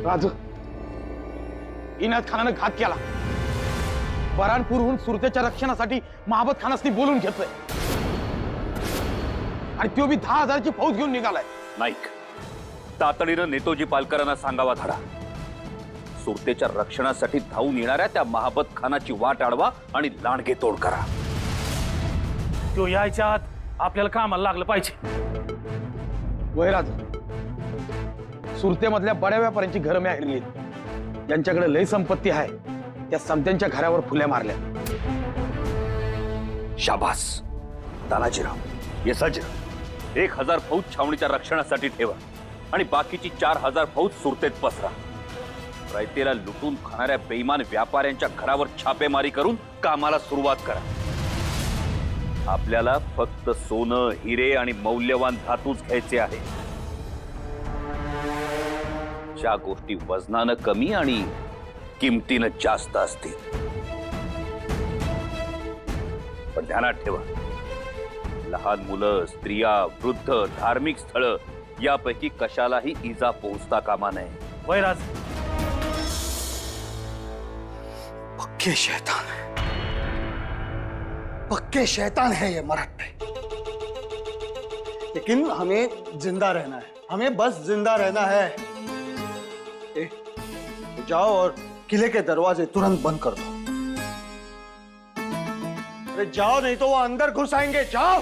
राजू, इनायत खानानं घात केला. बरानपूरहून सुरतेच्या रक्षणासाठी महाबत खानासनी बोलून घेतलंय आणि तो बी 10,000ची फौज घेऊन निघालाय. नाईक, तातडीनं नेतोजी पालकरांना सांगावा धडा. सुरतेच्या रक्षणासाठी धावून येणाऱ्या त्या महाबत खानाची वाट अडवा आणि लांडगे तोड करा. तो यायच्या आत आपल्याला कामाला लागलं पाहिजे. वैराज, सुरतेमधल्या बड्या व्यापाऱ्यांची घरं मी हरली. ज्यांच्याकडे लय संपत्ती आहे त्या समत्यांच्या घरावर फुल्या मारल्या. शाबास तानाजीराव, येसाजीराव, 1000 फौज छावणीच्या रक्षणासाठी ठेवा आणि बाकीची 4000 फौज सुरतेत पसरा. रयतेला लुटून खाणाऱ्या बेईमान व्यापाऱ्यांच्या घरावर छापेमारी करून कामाला सुरुवात करा. आपल्याला फक्त सोनं, हिरे आणि मौल्यवान धातूच घ्यायचे आहे. ज्या गोष्टी वजनानं कमी आणि किमतीनं जास्त असतील. पण ध्यानात ठेवा, लहान मुलं, स्त्रिया, वृद्ध, धार्मिक स्थळं यापैकी कशालाही इजा पोहोचता कामा नये. वैराज, पक्के शैतान है ये मराठे. लेकिन हमें जिंदा रहना है, हमें बस जिंदा रहना है. जाओ और किले के दरवाजे तुरंत बंद कर दो. अरे जाओ, नहीं तो वो अंदर घुस आएंगे. जाओ.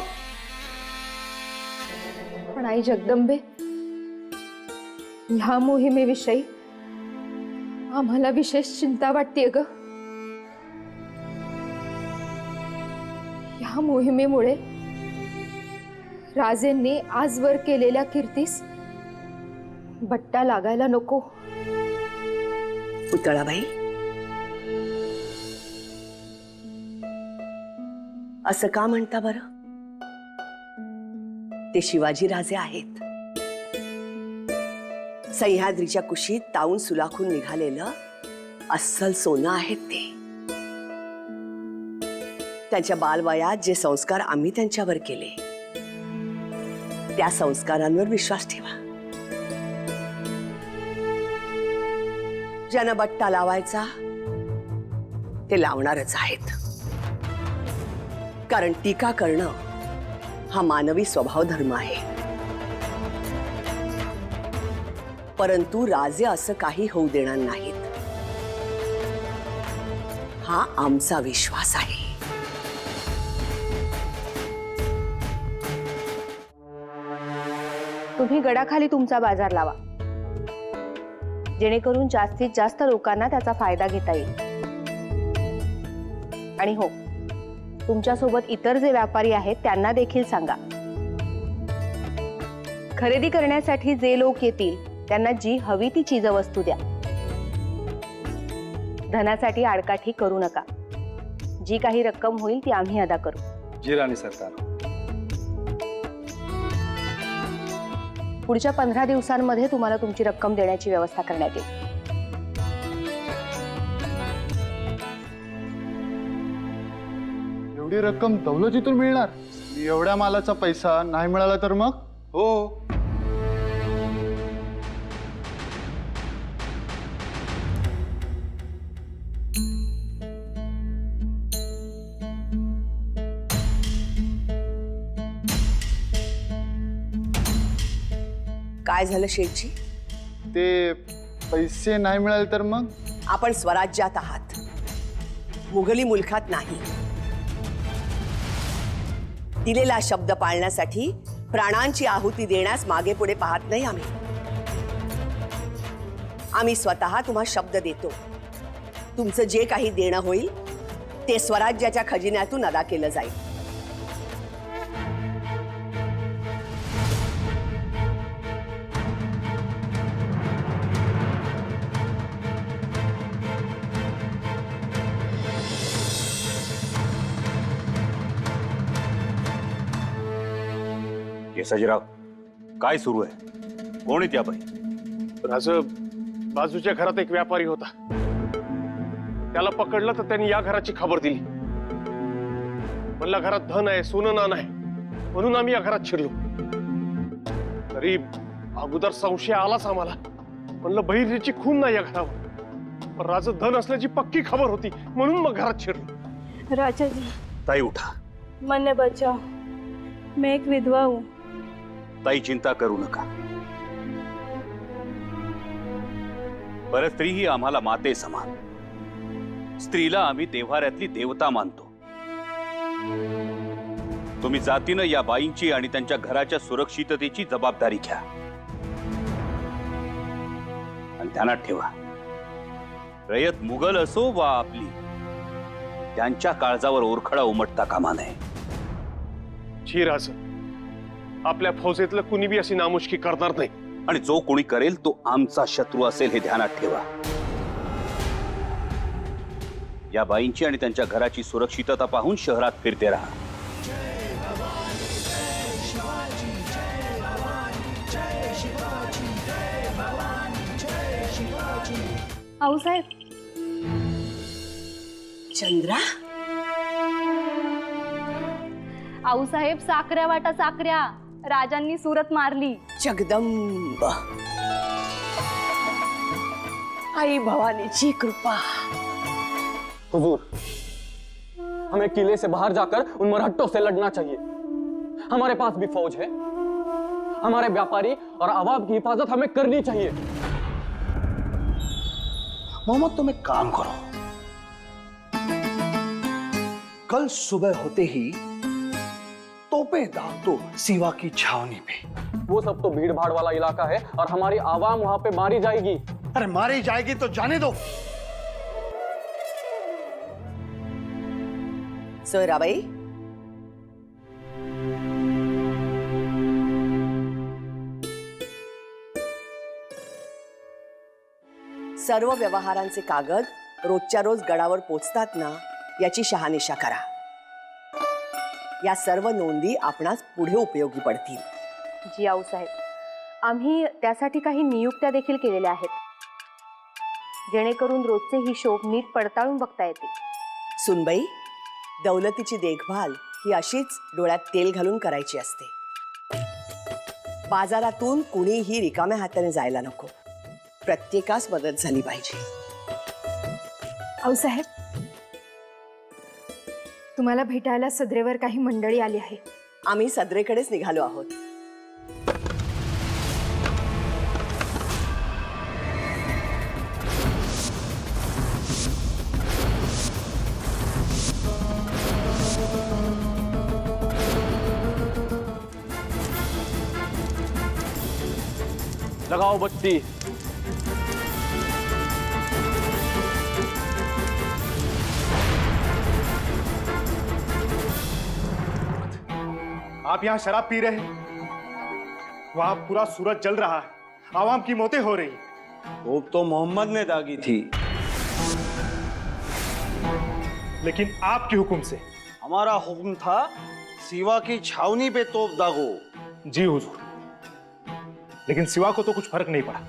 पण आई जगदंबे, ह्या मोहिमेविषयी आम्हाला विशेष चिंता वाटतेय ग. ह्या मोहिमेमुळे राजेंनी आजवर केलेल्या कीर्तीस बट्टा लागायला नको. पुतळाबाई, असं का म्हणता बरं? ते शिवाजी राजे आहेत. सह्याद्रीच्या कुशीत तावून सुलाखून निघालेलं अस्सल सोनं आहेत ते. त्यांच्या बालवयात जे संस्कार आम्ही त्यांच्यावर केले त्या संस्कारांवर विश्वास ठेवा. ज्यांना बट्टा लावायचा ते लावणारच आहेत. कारण टीका करणं हा मानवी स्वभाव धर्म आहे. परंतु राजे असं काही होऊ देणार नाहीत हा आमचा विश्वास आहे. तुम्ही गडाखाली तुमचा बाजार लावा, जेणेकरून जास्तीत जास्त लोकांना त्याचा फायदा घेता येईल. आणि हो, तुमच्यासोबत इतर जे व्यापारी आहेत त्यांना देखील सांगा, खरेदी करण्यासाठी जे लोक येतील त्यांना जी हवी ती चीजवस्तू द्या. धनासाठी आडकाठी करू नका. जी काही रक्कम होईल ती आम्ही अदा करू. जी राणी सरकार. पुढच्या 15 दिवसांमध्ये तुम्हाला तुमची रक्कम देण्याची व्यवस्था करण्यात येईल. एवढी रक्कम दौलतीतून मिळणार? एवढ्या मालाचा पैसा नाही मिळाला तर मग? हो, काय झालं शेठजी? ते पैसे नाही मिळाले तर मग? आपण स्वराज्यात आहात, मुघली मुलखात नाही. दिलेला शब्द पाळण्यासाठी प्राणांची आहुती देण्यास मागे पुढे पाहत नाही आम्ही. आम्ही स्वतः तुम्हाला शब्द देतो, तुमचं जे काही देणं होईल ते स्वराज्याच्या खजिन्यातून अदा केलं जाईल. केसाजीराव, काय सुरू आहे? कोण आहे त्या बाई? राजू, बाजूच्या घरात एक व्यापारी होता. त्याला पकडलं तर त्यांनी या घराची खबर दिली. म्हणला घरात धन आहे, सोनं नाणं आहे, म्हणून आम्ही या घरात शिरलो. तरी अगोदर संशय आलाच आम्हाला, म्हणलं बहिणीची खून नाही या घरावर, पण राज धन असल्याची पक्की खबर होती म्हणून मग घरात शिरलो. राजा जी, ताई उठा. मन्ने बचाओ. मैं एक विधवा हूँ. ताई चिंता करू नका. बरं, स्त्री ही आम्हाला माते समान. स्त्रीला आम्ही देव्हाऱ्यातली देवता मानतो. तुम्ही जातीनं या बाईंची आणि त्यांच्या घराच्या सुरक्षिततेची जबाबदारी घ्या. आणि ध्यानात ठेवा, रयत मुघल असो वा आपली, त्यांच्या काळजावर ओरखडा उमटता कामा नये. जी राज, आपल्या फौजेतलं कुणी बी अशी नामुष्की करणार नाही. आणि जो कोणी करेल तो आमचा शत्रू असेल हे ध्यानात ठेवा. या बाईंची आणि त्यांच्या घराची सुरक्षितता पाहून शहरात फिरते राहा. आऊसाहेब, चंद्रा, आऊसाहेब, साकऱ्या वाटा साकऱ्या. राजांनी सुरत मारली. जगदंब, आई भवानीची कृपा. हुजूर, हमें किले से बाहर जाकर उन मरहट्टों से लड़ना चाहिए. हमारे पास भी फौज है. हमारे व्यापारी और आवाम की हिफाजत हमें करनी चाहिए. मोहम्मद, तुम एक काम करो, कल सुबह होते ही तोपे दाग दो सीवा की छावनी पे. वो सब तो भीड़ भाड़ वाला इलाका है और हमारी आवाम वहां पे मारी जाएगी. अरे मारी जाएगी तो जाने दो. सोयराबाई, सर्व व्यवहारांचे कागद रोजच्या रोज गडावर पोचतात ना, याची शहानिशा करा. या सर्व नोंदी आपणास पुढे उपयोगी पडतील. जी आऊसाहेब, आम्ही त्यासाठी काही नियुक्त्या देखील केलेल्या आहेत, जेणेकरून रोजचे हिशोब नीट पडताळून बघता येतील. सुनबाई, दौलतीची देखभाल ही अशीच डोळ्यात तेल घालून करायची असते. बाजारातून कुणीही रिकाम्या हाताने जायला नको. प्रत्येकास मदत झाली पाहिजे. आऊसाहेब, तुम्हाला भेटायला सदरेवर काही मंडळी आली आहे. आम्ही सदरेकडेच निघालो आहोत. लगाओ बत्ती. आप यहाँ शराब पी रहे हैं, वहां पूरा सूरज जल रहा है, आवाम की मौतें हो रही. तोप तो मोहम्मद ने दागी थी, लेकिन आपके हुक्म से. हमारा हुक्म था सीवा की छावनी पे तोप दागो. जी हुजूर, लेकिन सिवा को तो कुछ फर्क नहीं पड़ा.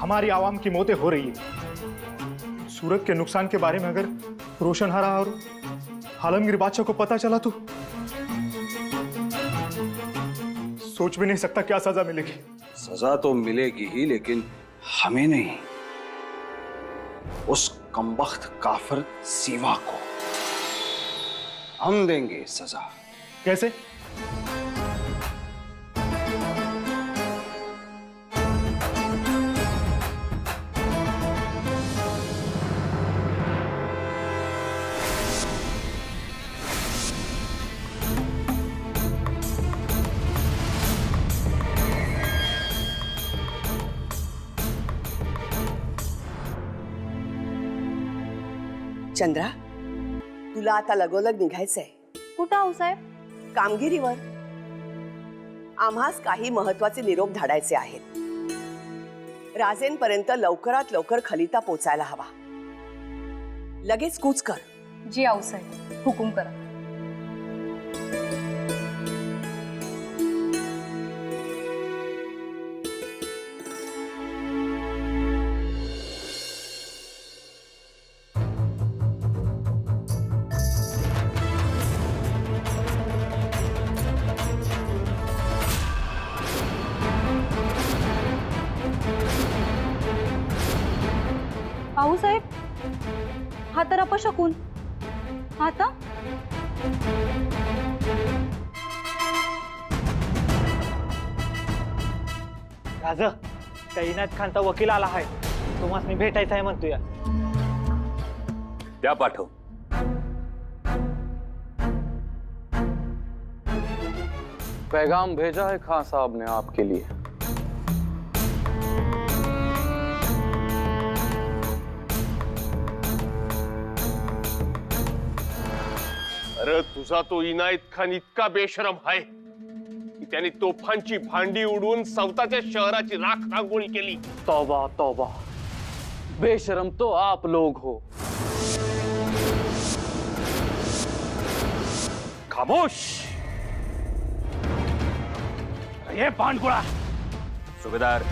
हमारी आवाम की मौतें हो रही है. सूरत के नुकसान के बारे में अगर रोशनहारा और आलमगीर बादशाह को पता चला तो सोच भी नहीं सकता क्या सजा मिलेगी. सजा तो मिलेगी ही, लेकिन हमें नहीं, उस कमबख्त काफिर सीवा को हम देंगे सजा. कैसे? चंद्रा, तुला आता लगोलग निघायचंय. कुठं आऊसाहेब? कामगिरीवर. आम्हास काही महत्वाचे निरोप धाडायचे आहेत. राजेंपर्यंत लवकरात लवकर खलिता पोचायला हवा. लगेच कूच कर. जी आऊसाहेब, हुकूम करा. तर अपशकून. आता राजा कैनात खानचा वकील आला आहे, तुम्हाला भेटायचं आहे म्हणतोय. त्या पाठव. पैगाम भेजा है खान साहब ने आपके लिए. अरे तुझा तो इनायत खान इतका बेशरम आहे की त्याने तोफांची भांडी उडवून स्वतःच्या शहराची राख रांगोळी केली. तौबा तौबा, बेशरम तो आप लोग हो. खामोश. हे पानगुळा. सुभेदार,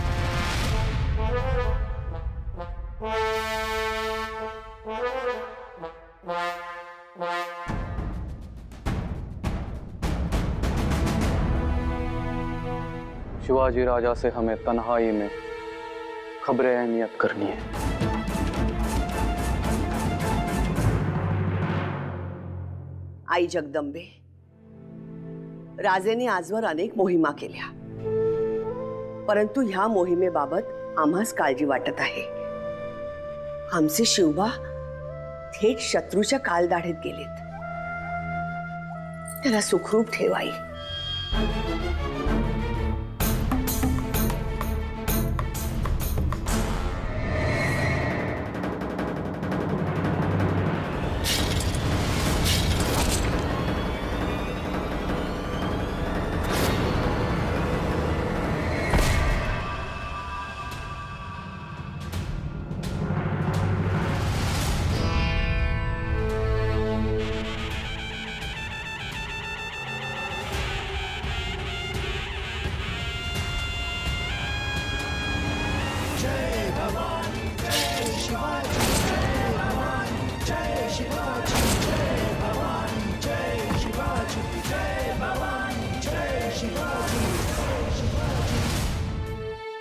शिवाजी राजा से हमें तन्हाई में खबरें अहमियत करनी है. आई जगदंबे, राजेने आजवर अनेक मोहिमा केल्या, परंतु ह्या मोहिमेबाबत आम्हास काळजी वाटत आहे. आमचे शिवबा थेट शत्रूच्या कालदाढेत गेलेत. त्याला सुखरूप ठेवाई.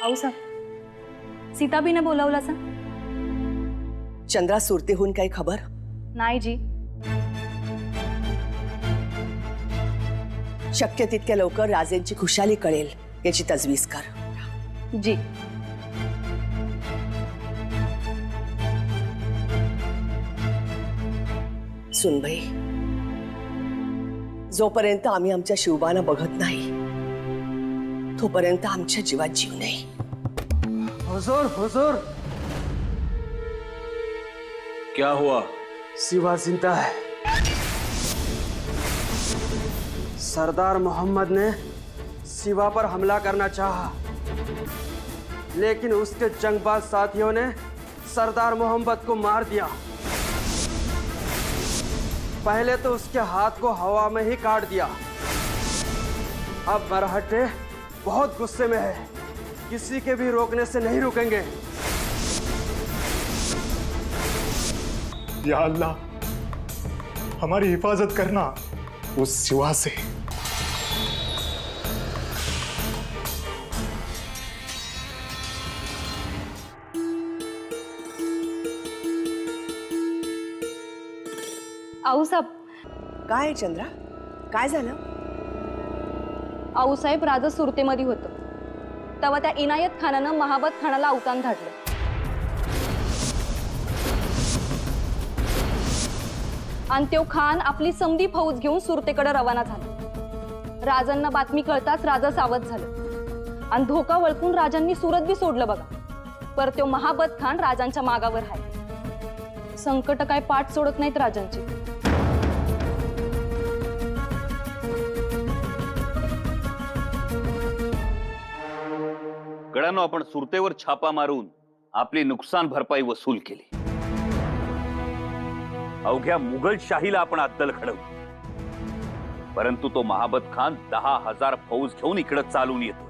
आऊसाहेब, सीताबीने बोलावला सा? चंद्रा सुरतेहून काही खबर? नाही जी. शक्य तितक्या लवकर राजेंची खुशाली कळेल याची तजवीज कर. जी. सुनबाई, जोपर्यंत आम्ही आमच्या शिवबाला बघत नाही तोपर्यंत आमच्या जीवात जीव नाही. हुजूर, हुजूर, क्या हुआ? सिवा जिंदा है. सरदार मोहम्मद ने सिवा पर हमला करना चाहा, लेकिन उसके जंगबाज साथियों ने सरदार मोहम्मद को मार दिया. पहले तो उसके हाथ को हवा में ही काट दिया. अब मरहटे बहुत गुस्से में है, किसी के भी रोकने से नहीं रुकेंगे. या अल्लाह, हमारी हिफाजत करना उस सिवा से. आऊसाहेब, काय चंद्रा, काय झालं? आऊसाहेब राजा सुरतेमध्ये होतं तेव्हा त्या इनायत खानानं महाबत खानाला अवतान धाडलं. आणि तो खान आपली समधी फौज घेऊन सुरतेकडे रवाना झाला. राजांना बातमी कळताच राजा सावध झालं आणि धोका वळकून राजांनी सुरत बी सोडलं बघा. पर तो महाबत खान राजांच्या मागावर आहे. संकट काय पाठ सोडत नाहीत राजांची. गडानो, आपण सुरतेवर छापा मारून आपली नुकसान भरपाई वसूल केली. अवघ्या मुघल शाहीला आपण अद्दल घडवली, परंतु तो महाबत खान 10,000 फौज घेऊन इकडे चालून येतो.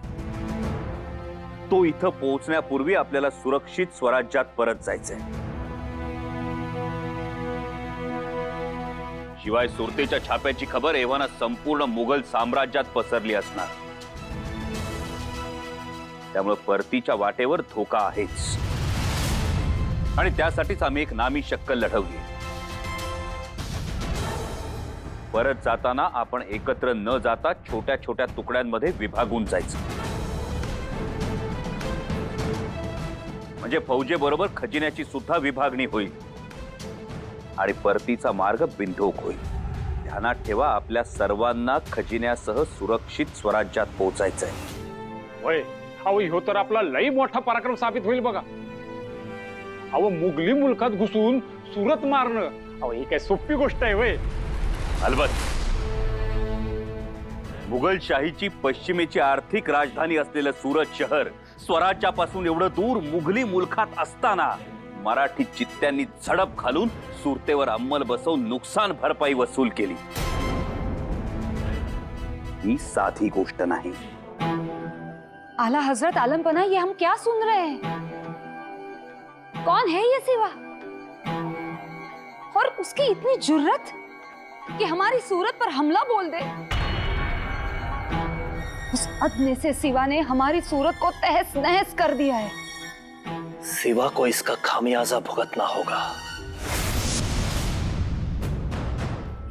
तो इथं पोहोचण्यापूर्वी आपल्याला सुरक्षित स्वराज्यात परत जायचंय. शिवाय सुरतेच्या छाप्याची खबर एव्हाना संपूर्ण मुघल साम्राज्यात पसरली असणार. त्यामुळे परतीच्या वाटेवर धोका आहेच आणि त्यासाठीच आम्ही एक नामी शक्कल लढवली. परत जाताना आपण एकत्र न जाता छोट्या छोट्या तुकड्यांमध्ये विभागून जायचं, म्हणजे फौजेबरोबर खजिन्याची सुद्धा विभागणी होईल आणि परतीचा मार्ग बिंदोक होईल. ध्यानात ठेवा, आपल्या सर्वांना खजिन्यासह सुरक्षित स्वराज्यात पोहोचायचंय. होय, अहो ह्यो तर आपला लई मोठा पराक्रम साबित होईल बघा. अहो मुघली मुलकात घुसून सुरत मारणं, अहो ही काय सोपी गोष्ट आहे वय. अलबत मुघलशाहीची पश्चिमेची आर्थिक राजधानी असलेलं सुरत शहर स्वराज्यापासून एवढं दूर मुघली मुलखात असताना मराठी चित्त्यांनी झडप घालून सुरतेवर अंमल बसवून नुकसान भरपाई वसूल केली. ही साधी गोष्ट नाही. आला हजरत आलम पना, ये हम क्या सुन रहे हैं? कौन है ये सिवा? और उसकी इतनी जुर्रत कि हमारी सूरत पर हमला बोल दे. उस अदने से सिवा ने हमारी सूरत को तहस नहस कर दिया है. सिवा को इसका खामियाजा भुगतना होगा.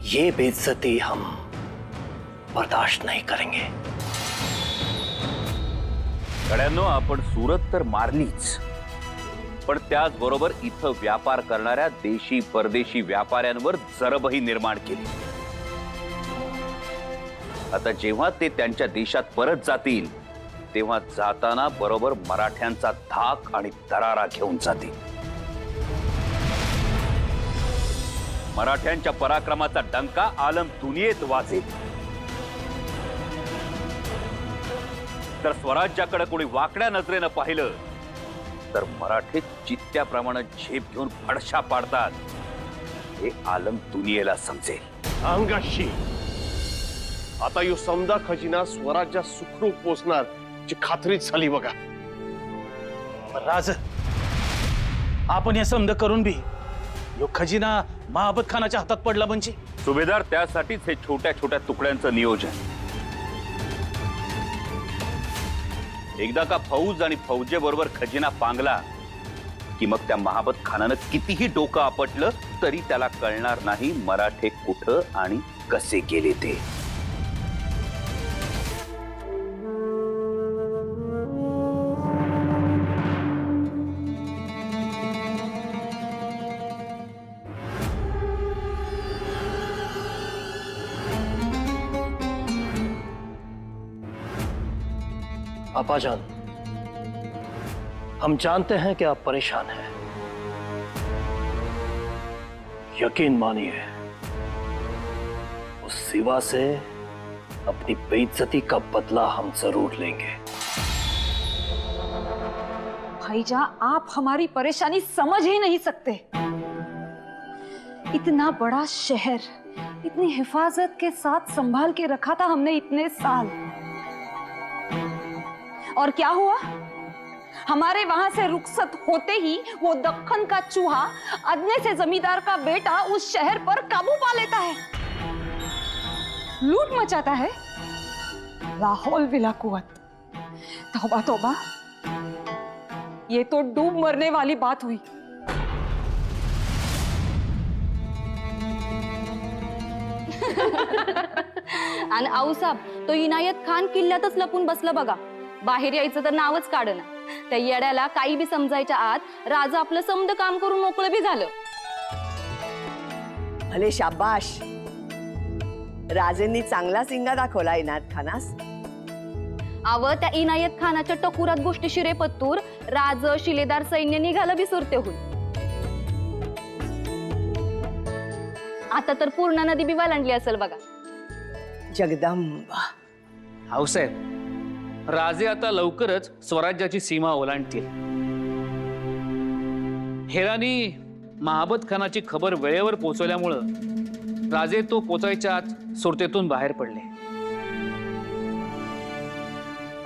ये बेइज्जती हम बर्दाश्त नहीं करेंगे. गड्यांनो, आपण सुरत तर मारलीच, पण त्याचबरोबर इथं व्यापार करणाऱ्या देशी परदेशी व्यापाऱ्यांवर जरबही निर्माण केली. आता जेव्हा ते त्यांच्या देशात परत जातील तेव्हा जाताना बरोबर मराठ्यांचा धाक आणि दरारा घेऊन जातील. मराठ्यांच्या पराक्रमाचा डंका आलम दुनियेत वाजेल. तर स्वराज्याकडे कोणी वाकड्या नजरेनं पाहिलं तर मराठे चित्त्याप्रमाणे झेप घेऊन फडशा पाडतात हे आलम दुनियेला समजेल. अंगाशी आता यो समदा खजिना स्वराज्यात सुखरूप पोचणार ची खात्रीच झाली बघा. राज, आपण हे समज करून बी यो खजिना महाबत खानाच्या हातात पडला म्हणजे. सुभेदार, त्यासाठीच हे छोट्या छोट्या तुकड्यांचं नियोजन. एकदा का फौज आणि फौजेबरोबर खजिना पांगला की मग त्या महाबत खानानं कितीही डोकं आपटलं तरी त्याला कळणार नाही मराठे कुठं आणि कसे गेले ते. अपाजान, हम जानते हैं कि आप परेशान हैं. यकीन मानिए, उस सिवा से अपनी बेइज्जती का बदला हम जरूर लेंगे. भाईजा, आप हमारी परेशानी समझ ही नहीं सकते. इतना बड़ा शहर इतनी हिफाजत के साथ संभाल के रखा था हमने इतने साल, और क्या हुआ? हमारे वहां से रुखसत होते ही वो दक्खन का चूहा, अदने से जमींदार का बेटा उस शहर पर काबू पा लेता है, लूट मचाता है. लाहौल विला कुवत. तौबा तौबा, ये तो डूब मरने वाली बात हुई. आणि आऊसाब, तो इनायत खान किल्ल्यातच लपून बसला बघा. बाहेर यायचं तर नावच काढना. त्या येड्याला काही बी समजायच्या आत राजा आपलं समद काम करून मोकळं बी झालं. भले शाबाश, राजेंनी चांगला सिंगा दाखवला इनायत खानास. अव त्या इनायत खानाच्या टकुरात गोष्टी शिरेपत्तूर राज शिलेदार सैन्य निघालं बी सुरतेहून. आता तर पूर्णा नदी बी वलांडली असेल बघा. जगदंबा. हाऊसाहेब, राजे आता लवकरच स्वराज्याची सीमा ओलांडतील. हेरानी महाबत खानाची खबर वेळेवर पोहोचवल्यामुळं राजे तो पोचायच्या आत सुरतेतून बाहेर पडले.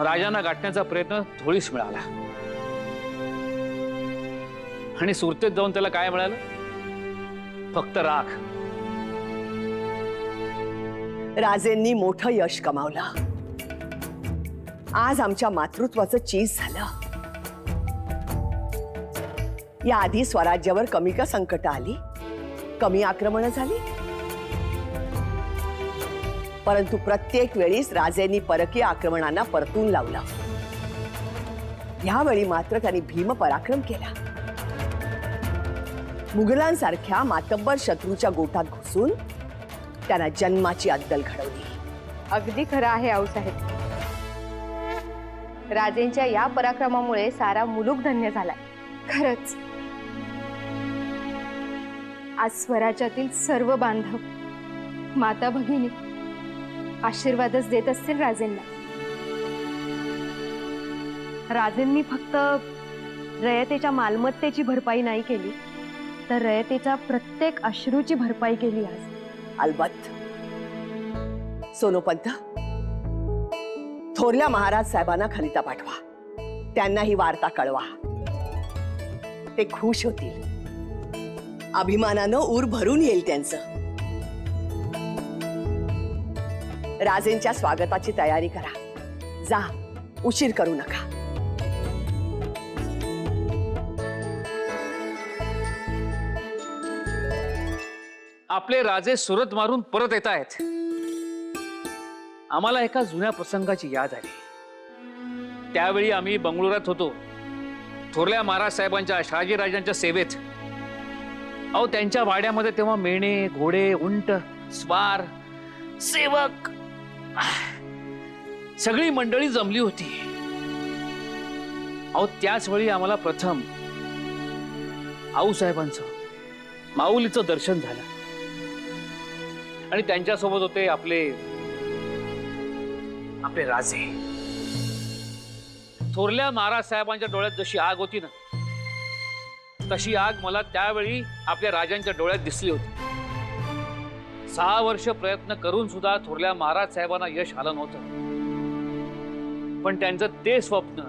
राजांना गाठण्याचा प्रयत्न थोडीच मिळाला आणि सुरतेत जाऊन त्याला काय मिळालं? फक्त राख. राजेंनी मोठं यश कमावलं. आज आमच्या मातृत्वाचं चीज झालं. या आधी स्वराज्यावर कमी का संकट आली, कमी आक्रमण झाली. परंतु प्रत्येक वेळीच राजेंनी परकीय आक्रमणांना परतून लावलं. यावेळी मात्र त्यांनी भीम पराक्रम केला. मुघलांसारख्या मातब्बर शत्रूच्या गोटात घुसून त्यांना जन्माची अद्दल घडवली. अगदी खरं आहे आऊसाहेब. राजेंच्या या पराक्रमामुळे सारा मुलूक धन्य झालाय. खरंच आज स्वराज्यातील सर्व बांधव माता भगिनी आशीर्वादच देत असतील राजेंना. राजेंनी फक्त रयतेच्या मालमत्तेची भरपाई नाही केली, तर रयतेच्या प्रत्येक अश्रूची भरपाई केली आज. अलबत्त. सोनोपंत, थोरल्या महाराज साहेबांना खलिता पाठवा. त्यांना ही वार्ता कळवा. ते खुश होतील. अभिमानानं ऊर भरून येईल त्यांचं. राजेंच्या स्वागताची तयारी करा. जा, उशीर करू नका. आपले राजे सुरत मारून परत येत आहेत. आम्हाला एका जुन्या प्रसंगाची याद आली. त्यावेळी आम्ही बंगळुरात होतो, थोरल्या महाराज साहेबांच्या शहाजीराजांच्या सेवेत. अहो, त्यांच्या वाड्यामध्ये तेव्हा मेणे, घोडे, उंट, स्वार, सेवक सगळी मंडळी जमली होती. अहो, त्याच वेळी आम्हाला प्रथम आऊसाहेबांचं, माऊलीचं दर्शन झालं. आणि त्यांच्यासोबत होते आपले राजे. थोरल्या महाराज साहेबांच्या डोळ्यात जशी आग होती ना, तशी आग मला त्यावेळी आपल्या राजांच्या डोळ्यात दिसली होती. 6 वर्ष प्रयत्न करून सुद्धा थोरल्या महाराज साहेबांना यश आलं नव्हतं. पण त्यांचं ते स्वप्न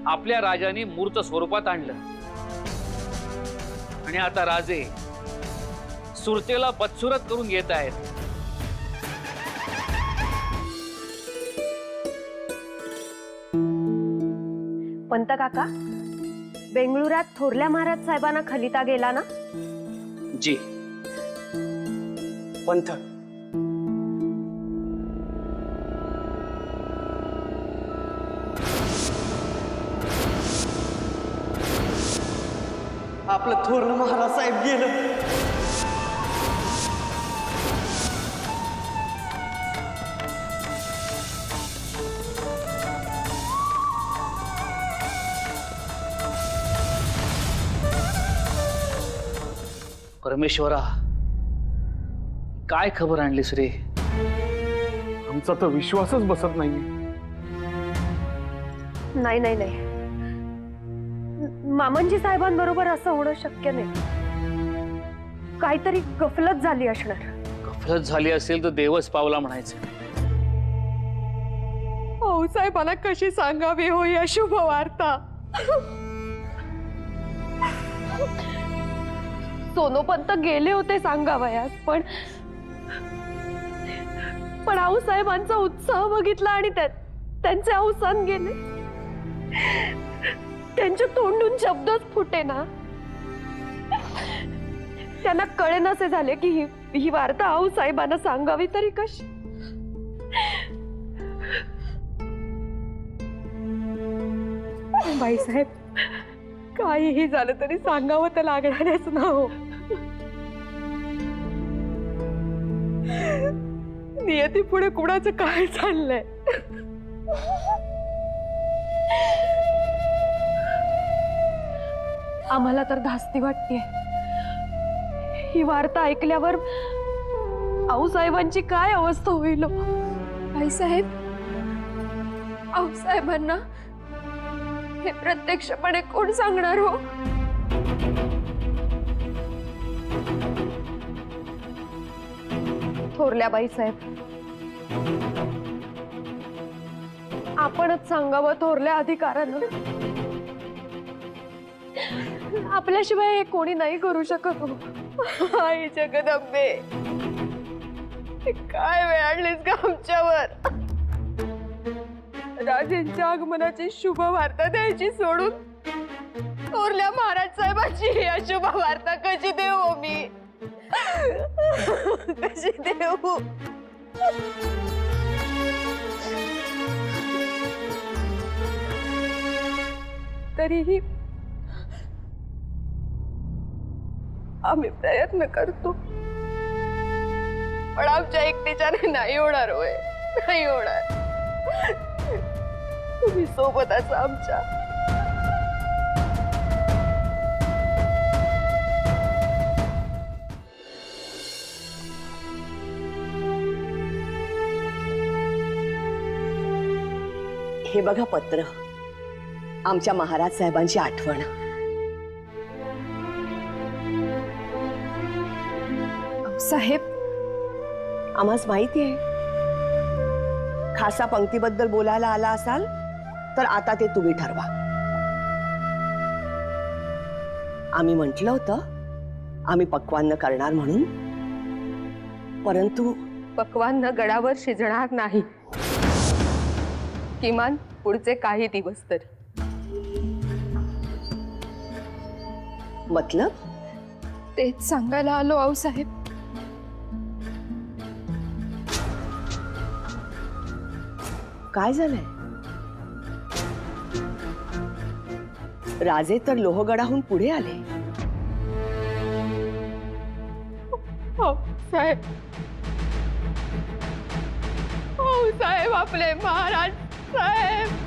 आपल्या राजांनी मूर्त स्वरूपात आणलं. आणि आता राजे सुरतेला बदसुरत करून येत आहेत. पंत काका, बेंगळुरात थोरल्या महाराज साहेबांना खलिता गेला ना? जी. पंथ, आपलं थोरलं महाराज साहेब गेलं. परमेश्वरा, काय खबर आणलीस रे? आमचा तर विश्वासच बसत नाहीये. नाही नाही नाही, मामनजी साहेबांबरोबर असं होणं शक्य नाही. काहीतरी गफलत झाली असणार. गफलत झाली असेल तर देवच पावला म्हणायचं. हो साहेबांना कशी सांगावी हो या शुभ वार्ता? सोनोपंत गेले होते सांगावयास, पण आऊसाहेबांचा उत्साह बघितला आणि त्यांचे अवसान गेले. त्यांच्या तोंडून शब्दच फुटे ना. त्यांना कळेनासे झाले की ही वार्ता आऊसाहेबांना सांगावी तरी कशी. बाईसाहेब, काहीही झालं तरी सांगावं तर लागणारच ना हो. नियती पुढे कुणाचं काय चाललंय? आम्हाला तर धास्ती वाटते. ही वार्ता ऐकल्यावर आऊसाहेबांची काय अवस्था होईल? बाईसाहेब, आऊसाहेबांना हे प्रत्यक्षपणे कोण सांगणार हो? थोरल्या बाईसाहेब, आपणच सांगावं थोरल्या अधिकारानं. आपल्याशिवाय हे कोणी नाही करू शकत हो. आई जगदंबे, काय वेळ आणलीस का आमच्यावर? राजेंच्या आगमनाची शुभ वार्ता द्यायची सोडून थोरल्या महाराज साहेबांची अशुभ वार्ता कशी देऊ मी? कशी देऊ? तरीही आम्ही प्रयत्न करतो, पण आमच्या एकटीच्याने नाही होणार होय, नाही होणार. तुम्ही सोबत असा आमच्या. हे बघा पत्र, आमच्या महाराज साहेबांची आठवण. साहेब, आम्हास माहिती आहे खासा पंक्तीबद्दल बोलायला आला असाल तर आता ते तुम्ही ठरवा. आम्ही म्हटलं होतं आम्ही पक्वान्न करणार म्हणून, परंतु पक्वान्न गडावर शिजणार नाही, किमान पुढचे काही दिवस तरी. मतलब तेच सांगायला आलो आऊसाहेब. काय झालंय? राजे तर लोहगडाहून पुढे आले. साहेब, साहेब, आपले महाराज साहेब.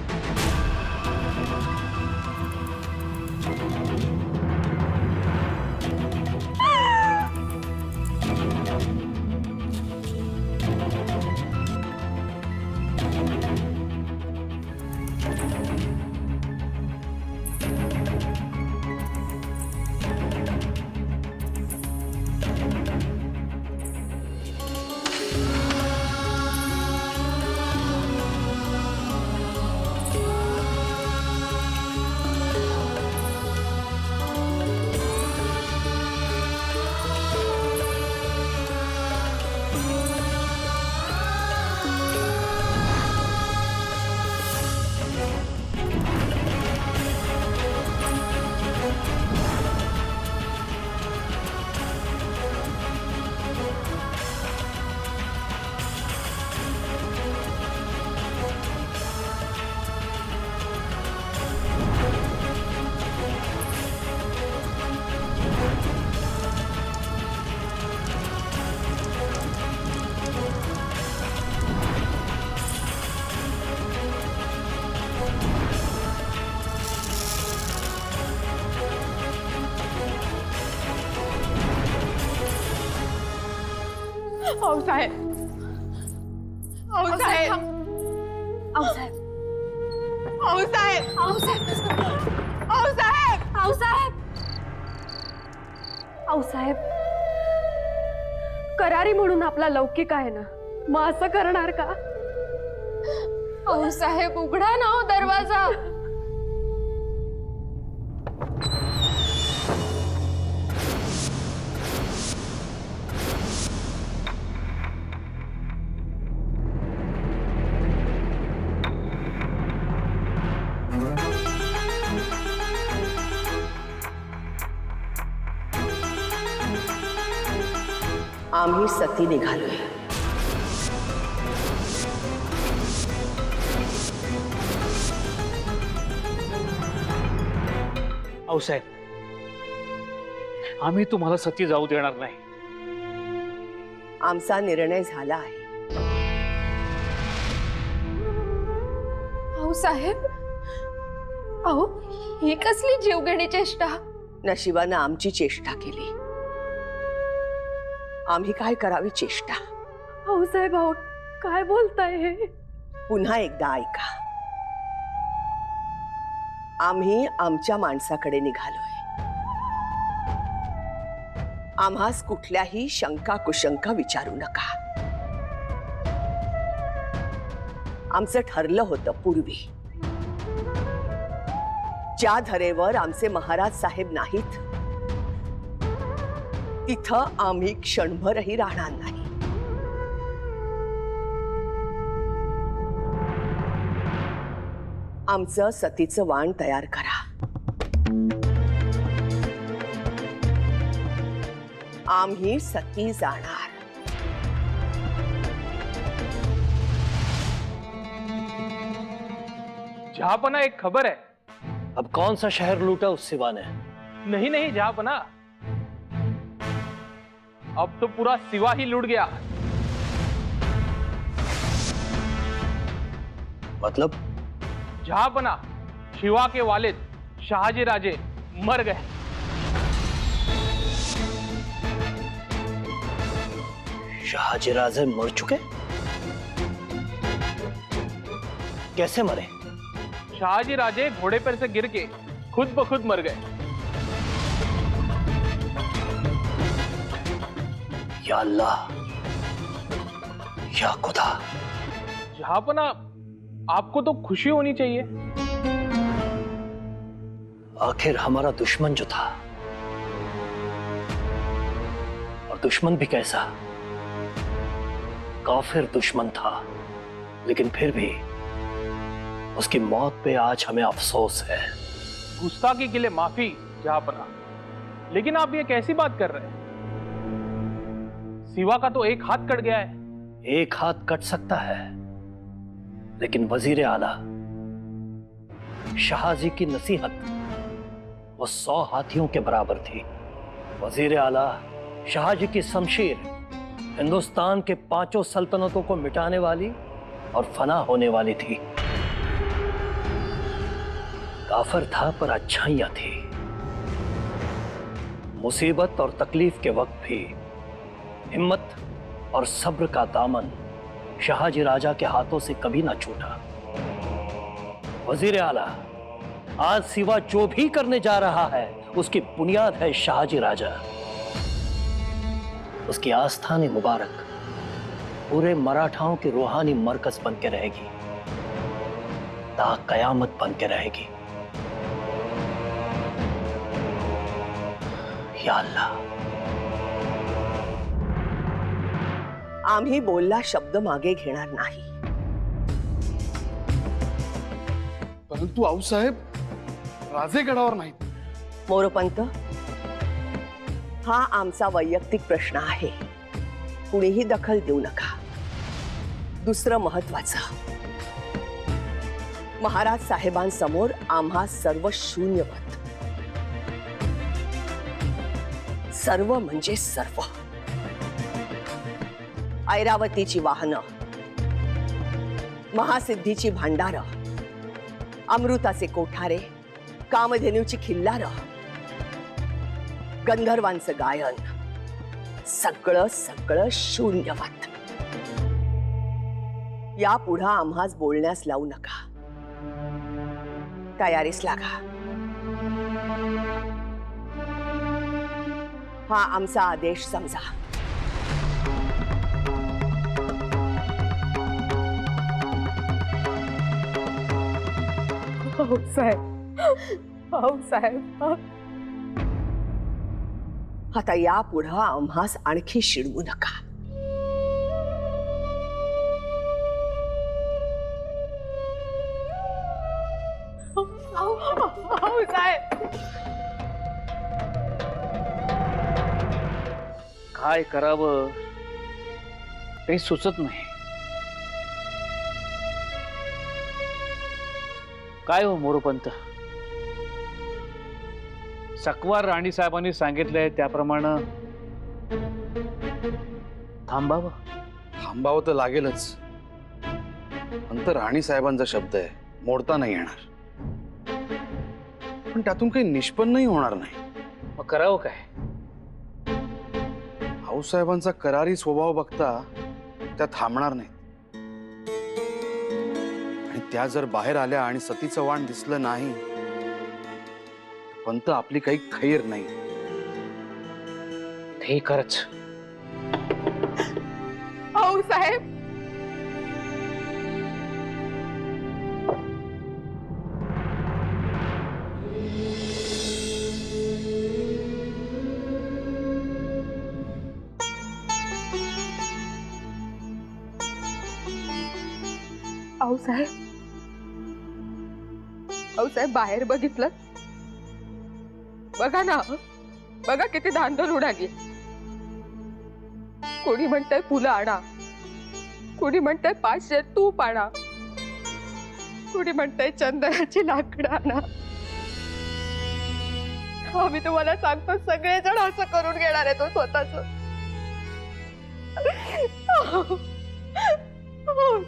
आऊसाहेब, आऊसाहेब, आऊसाहेब, आऊसाहेब, आऊसाहेब, आऊसाहेब, आऊसाहेब, आऊसाहेब, करारी म्हणून आपला लौकिक आहे ना, मग असं करणार का? आऊसाहेब, उघडा ना हो दरवाजा. आम्ही सती निघालोय. आऊसाहेब, आम्ही तुम्हाला सती जाऊ देणार नाही. आमचा निर्णय झाला आहे. आऊसाहेब, अहो, ही कसली जीवघेणी चेष्टा? नशिबानं आमची चेष्टा केली. आम्ही काय करावी चेष्टा? आऊसाहेब, अहो, काय बोलताय हे? पुन्हा एकदा ऐका. आम्ही आमच्या माणसाकडे निघालोय. आम्हास कुठल्याही शंका कुशंका विचारू नका. आमचं ठरलं होतं पूर्वी, ज्या धरेवर आमचे महाराज साहेब नाहीत तिथं आम्ही क्षणभरही राहणार नाही. आमचं सतीचं वाण तयार करा. आम्ही सती जाणार. जहापना एक खबर है। अब कौन सा शहर लूटा उस सिवा ने? नहीं नहीं जहापना, अब तो पूरा सिवा ही लूट गया। मतलब? जहापना, शिवा के वालिद शाहजी राजे मर गए। शाहजी राजे मर चुके? कैसे मरे? शाहजी राजे घोड़े पर से गिर के खुद ब खुद मर गए। या अल्लाह, या खुदा। जहापना, आपको तो खुशी होनी चाहिए। आखिर हमारा दुश्मन जो था, और दुश्मन भी कैसा, काफिर दुश्मन था, लेकिन फिर भी उसकी मौत पे आज हमें अफसोस है। गुस्ताखी के लिए माफी जहापना, लेकिन आप ये कैसी बात कर रहे हैं? सिवा का तो एक हाथ कट गया है। एक हाथ कट सकता है, लेकिन वजीर आला शाहजी की नसीहत वो 100 हाथियों के बराबर थी। वजीर आला शाहजी की शमशीर हिंदुस्तान के 5 सल्तनतों को मिटाने वाली और फना होने वाली थी। काफिर था पर अच्छाइयां थी। मुसीबत और तकलीफ के वक्त भी हिम्मत और सब्र का दामन शाहजी राजा के हाथों से कभी ना छूटा। वजीर आला, आज सिवा जो भी करने जा रहा है उसकी बुनियाद है शाहजी राजा। उसकी आस्थानी मुबारक पूरे मराठाओं की रूहानी मरकज बन के रहेगी, ता कयामत बन के रहेगी। या अल्लाह। आम्ही बोलला शब्द मागे घेणार नाही। परंतु आऊसाहेब राजेगडावर नाहीत. मोरोपंत, हा आमचा वैयक्तिक प्रश्न आहे, कुणीही दखल देऊ नका। दुसरं महत्वाचं, महाराज साहेबांसमोर आम्हा सर्व शून्यवत, सर्व म्हणजे सर्व। ऐरावतीची वाहनं, महासिद्धीची भांडारं, अमृताचे कोठारे, कामधेनूची खिल्लारं, गंधर्वांचं गायन, सगळं सगळं शून्यवत। या पुढं आम्हास बोलण्यास लावू नका, तयारीस लागा। हा आमचा आदेश समजा। हो साहेब, हो साहेब। आता या पुढं आम्हास आणखी शिडवू नका। हो साहेब। काय करावं काही सुचत नाही। काय हो मोरोपंत, सकवार राणी साहेबांनी सांगितलंय त्याप्रमाणे थांबावं? थांबावं तर लागेलच, पण तर राणी साहेबांचा शब्द आहे, मोडता नाही येणार। पण त्यातून काही निष्पन्नही होणार नाही। मग करावं काय? आऊसाहेबांचा करारी स्वभाव बघता त्या थांबणार नाहीत, आणि त्या जर बाहेर आल्या आणि सतीचं वाण दिसलं नाही, पंत आपली काही खैर नाही। ते खरंच। हो साहेब। साहेब, साहेब बाहेर बघितलं? बघा ना, बघा किती धांदल उडाली। कोणी म्हणतंय फुलं आणा, कोणी म्हणतंय 500 तूप आणा, कुणी म्हणताय चंदनाची लाकडं आणा. आम्ही तुम्हाला सांगतो सगळेजण असं करून घेणार आहे तो स्वतःच.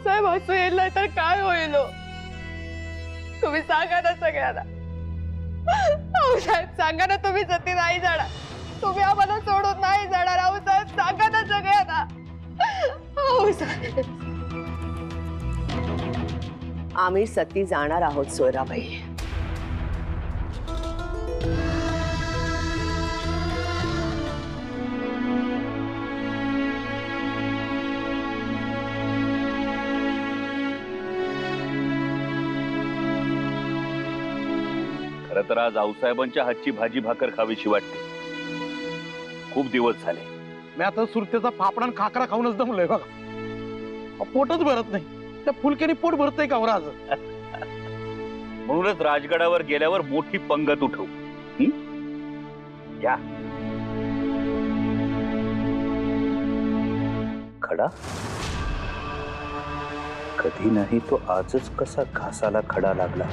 साहेब असं येईल नाही तर काय होईल हो? तुम्ही सांगा ना सगळ्यांना. साहेब सांगा ना, तुम्ही सती नाही जाणार, तुम्ही आम्हाला सोडून नाही जाणार. साहेब सांगा ना सगळ्यांना. साहेब आम्ही सती जाणार आहोत सोयराबाई. खरं तर आज आऊसाहेबांच्या हातची भाजी भाकर खावीशी वाटते. खूप दिवस झाले. मी आता सुरतेचा फाफडा आणि खाकरा खाऊनच दमलोय बघा. पोटच भरत नाही. त्या फुलक्याने पोट भरतय का राज? म्हणूनच राजगडावर गेल्यावर मोठी पंगत उठवू. या खडा कधी नाही तो आजच कसा घासाला खडा लागला.